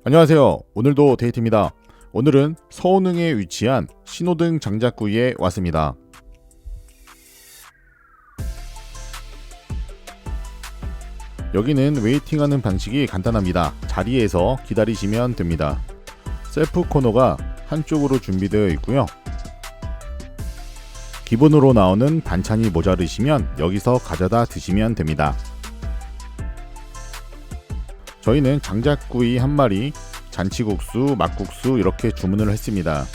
안녕하세요. 오늘도 데이트입니다. 오늘은 서운흥에 위치한 신호등장작구이에 왔습니다. 여기는 웨이팅하는 방식이 간단합니다. 자리에서 기다리시면 됩니다. 셀프 코너가 한쪽으로 준비되어 있고요. 기본으로 나오는 반찬이 모자르시면 여기서 가져다 드시면 됩니다. 저희는 장작구이 한 마리, 잔치국수, 막국수 이렇게 주문을 했습니다.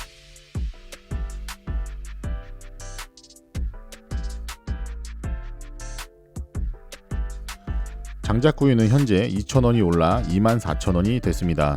장작구이는 현재 2,000원이 올라 24,000원이 됐습니다.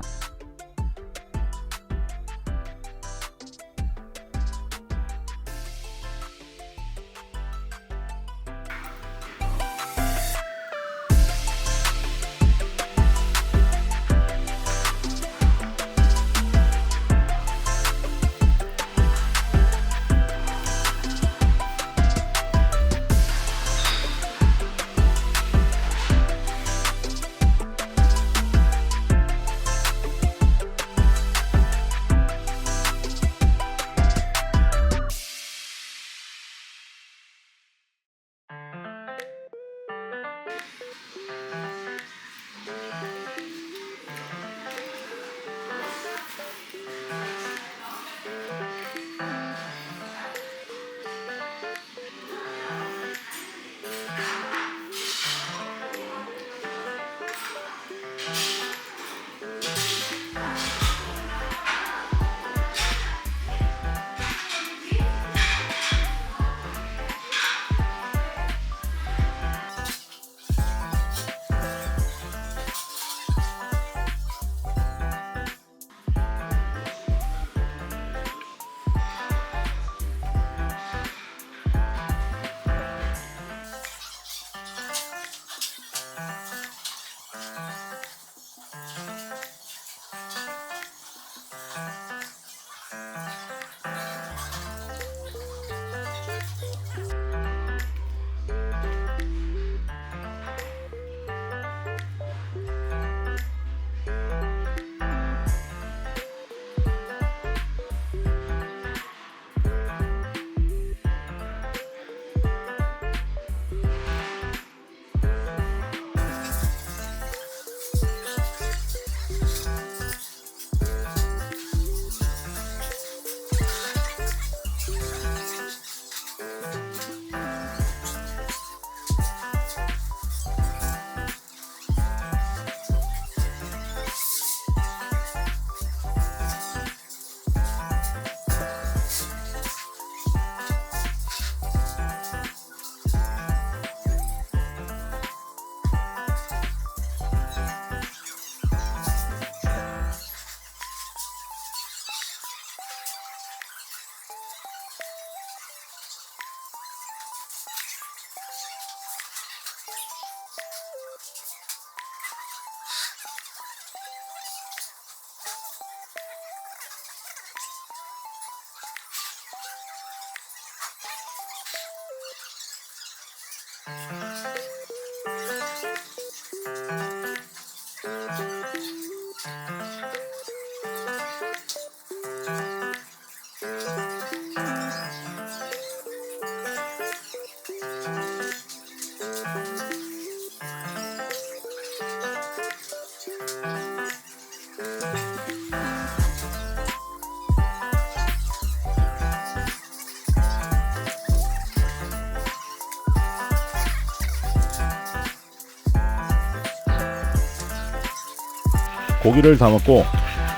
고기를 다 먹고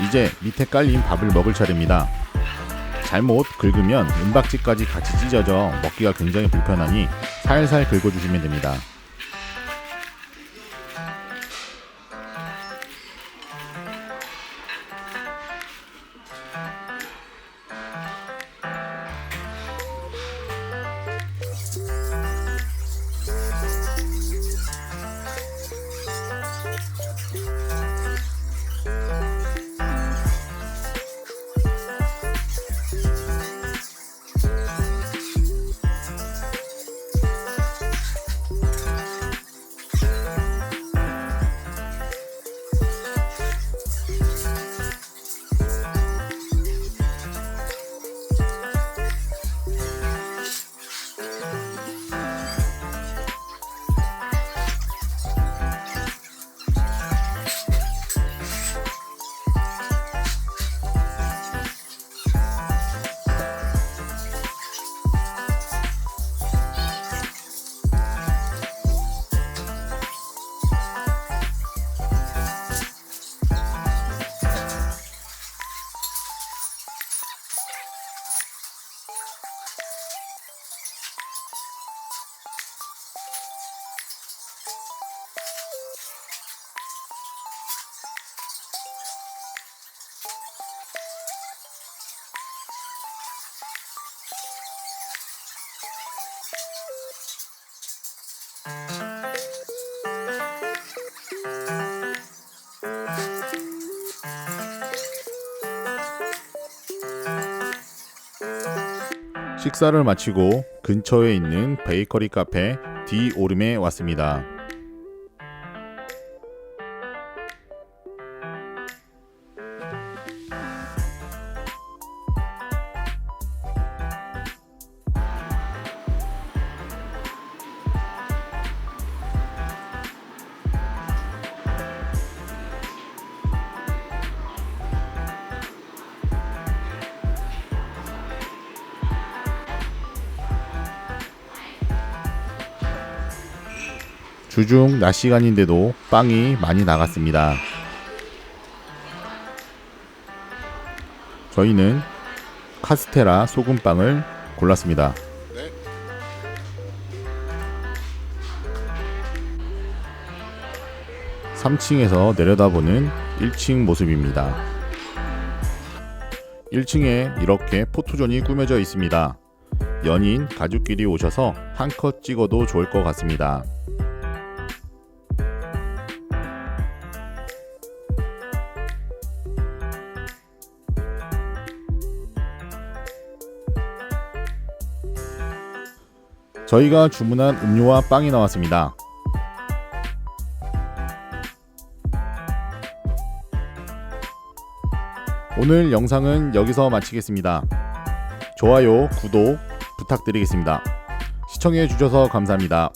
이제 밑에 깔린 밥을 먹을 차례입니다. 잘못 긁으면 은박지까지 같이 찢어져 먹기가 굉장히 불편하니 살살 긁어주시면 됩니다. 식사를 마치고 근처에 있는 베이커리 카페 디오름에 왔습니다. 주중 낮 시간인데도 빵이 많이 나갔습니다. 저희는 카스테라 소금빵을 골랐습니다. 3층에서 내려다보는 1층 모습입니다. 1층에 이렇게 포토존이 꾸며져 있습니다. 연인, 가족끼리 오셔서 한 컷 찍어도 좋을 것 같습니다. 저희가 주문한 음료와 빵이 나왔습니다. 오늘 영상은 여기서 마치겠습니다. 좋아요, 구독 부탁드리겠습니다. 시청해 주셔서 감사합니다.